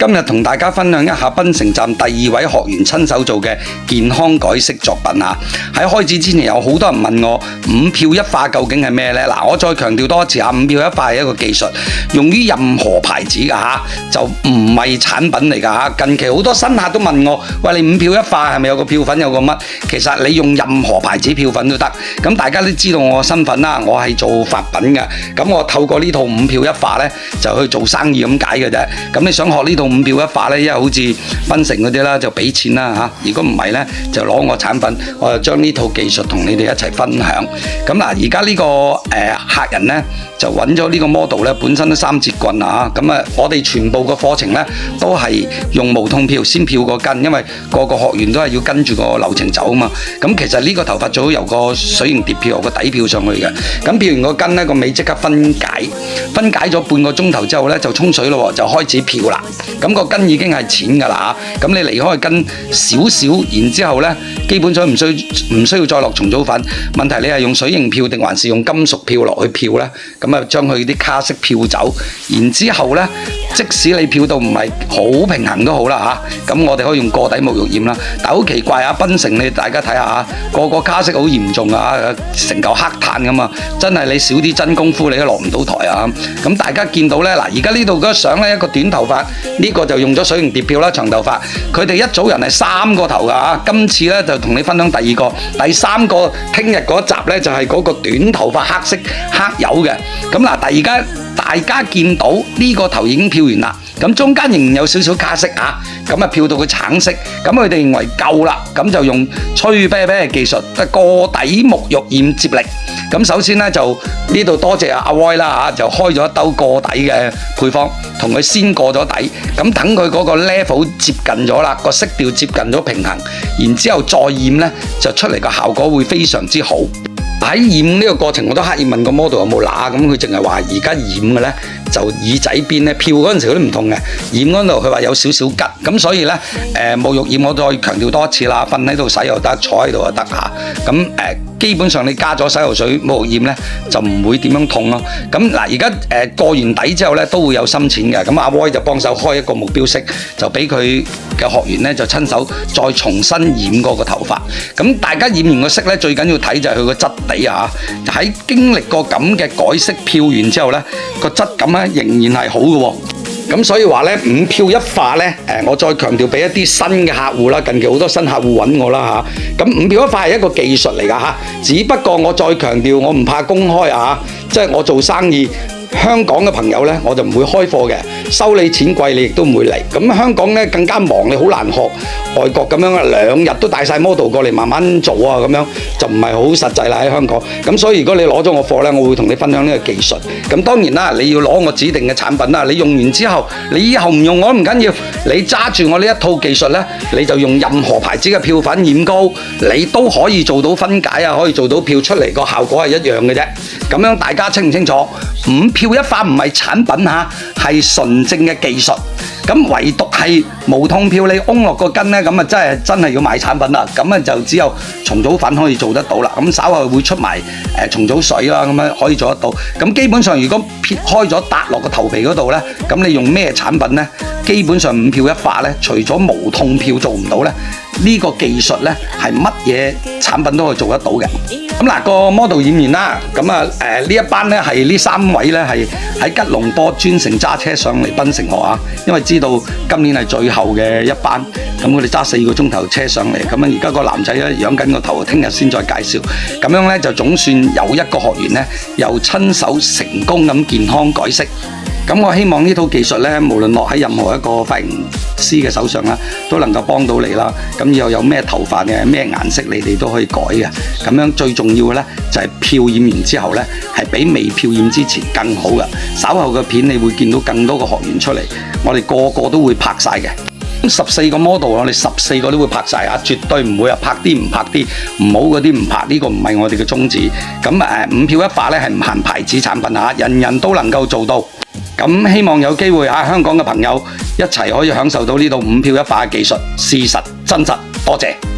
今日同大家分享一下檳城站第2位學員親手做嘅健康改色作品啊！喺開始之前有好多人問我5漂1化究竟係咩呢？嗱，我再強調多一次啊，5漂1化係一個技術，用於任何牌子㗎嚇，就唔係產品嚟㗎嚇。近期好多新客都問我，喂，你5漂1化係咪有個漂粉有個乜？其實你用任何牌子漂粉都得。咁大家都知道我嘅身份啦，我係做髮品嘅。咁我透過呢套5漂1化呢，就去做生意咁解嘅啫。咁你想學呢套5漂1化呢？因為好似檳城嗰啲啦，就俾錢啦嚇。如果唔係呢，就攞我產品，我就將呢套技術同你哋一齊分享。咁嗱，而家呢個客人呢，就揾咗呢個 model 呢，本身都3節棍啊。咁啊，我哋全部嘅課程呢，都係用無痛漂先漂個根，因為個個學員都係要跟住個流程走啊嘛。咁其實呢個頭髮最好由個水型碟漂，由個底漂上去嘅。咁漂完個根呢，個尾即刻分解咗半個鐘頭之後呢，就沖水咯，就開始漂啦。咁個根已經係淺㗎啦嚇，咁你離開根少少，然之後呢，基本上唔需要再落重組粉。問題你係用水型漂定還是用金屬漂落去漂呢？咁啊將佢啲卡式漂走，然之後呢，即使你漂到唔係好平衡都好啦嚇，咁我哋可以用過底沐浴染啦。但係好奇怪啊，檳城你大家睇下啊，個卡式好嚴重啊，成嚿黑炭咁啊，真係你少啲真功夫你都落唔到台啊。咁大家見到呢，嗱，而家呢度嗰相呢，一個短頭髮，呢個就用咗水型碟漂啦，長頭髮。佢哋一組人係3個頭㗎嚇，今次呢，就同你分享第2個、第3個，聽日嗰集呢，就係嗰個短頭髮黑色黑油嘅。咁嗱，而家大家見到呢個頭已經漂完啦，咁中間仍然有少少卡色啊，咁啊漂到佢橙色，咁佢哋認為夠啦，咁就用吹啤啤嘅技術，過底沐浴染接力。咁首先呢，就呢度多謝阿 Roy 啦嚇，就開咗一兜過底嘅配方，同佢先過咗底，咁等佢嗰個 level 接近咗啦，個色調接近咗平衡，然之後再染呢，就出嚟個效果會非常之好。喺染呢個過程，我都刻意問個 model 有冇乸，咁佢淨係話而家染嘅呢，就耳仔邊呢，漂嗰陣時佢都唔痛嘅，染嗰度佢話有少少吉，咁所以呢，沐浴染我再強調多一次啦，瞓喺度洗又得，坐喺度又得嚇，咁基本上你加咗洗頭水沐浴染呢，就唔會點樣痛咯。咁嗱，而家過完底之後呢，都會有深淺嘅，咁阿 Roy 就幫手開一個目標色，就俾佢嘅學員呢，就親手再重新染過個頭髮。咁大家染完個色呢，最緊要睇就係佢個質地啊！喺經歷過咁嘅改色漂完之後呢，個質感呢仍然係好嘅喎。咁所以話呢，5漂1化呢，我再強調俾一啲新嘅客戶啦，近期好多新客戶揾我啦嚇。咁5漂1化係一個技術嚟㗎嚇，只不過我再強調，我唔怕公開啊，即係我做生意。香港嘅朋友呢，我就唔會開課嘅，收你錢貴，你亦都唔會嚟。咁香港呢，更加忙，你好難學外國咁樣2日都帶晒 model 過嚟慢慢做啊，咁樣就唔係好實際啦喺香港。咁所以如果你攞咗我課呢，我會同你分享呢個技術。咁當然啦，你要攞我指定嘅產品啦。你用完之後，你以後唔用我都唔緊要，你揸住我呢一套技術呢，你就用任何牌子嘅漂粉染膏，你都可以做到分解啊，可以做到漂出嚟個效果係一樣嘅啫。咁樣大家清唔清楚？5漂1化唔係產品嚇，係純正嘅技術。咁唯獨係無痛漂你安落個根呢，咁啊真係要買產品啦。咁啊就只有重組粉可以做得到啦。咁稍後會出埋重組水啦，咁樣可以做得到。咁基本上如果撇開咗搭落個頭皮嗰度呢，咁你用咩產品呢？基本上5漂1化呢，除咗無痛漂做唔到呢，呢個技術呢係乜嘢產品都可以做得到嘅。咁嗱，個 model 染完啦，咁啊呢一班呢係呢3位呢係喺吉隆坡專程揸車上嚟檳城學啊，因為知道今年係最後嘅一班，咁佢哋揸4個鐘頭車上嚟，咁啊而家個男仔呢養緊個頭，聽日先再介紹，咁樣呢就總算有一個學員呢又親手成功咁健康改色。咁我希望呢套技術呢，無論落喺任何一個髮型師嘅手上啦，都能夠幫到你啦。咁以後有咩頭髮嘅咩顏色，你哋都可以改嘅。咁樣最重要嘅呢，就係漂染完之後呢，係比未漂染之前更好嘅。稍後嘅片你會見到更多個學員出嚟，我哋個個都會拍晒嘅。14個 model 我哋14個都會拍晒啊，絕對唔會啊拍啲唔拍啲，唔好嗰啲唔拍，呢個唔係我哋嘅宗旨。咁5漂1化呢係唔限牌子產品嚇，人人都能夠做到。咁希望有機會香港嘅朋友一齊可以享受到呢度5漂1化嘅技術，事實真實。多謝。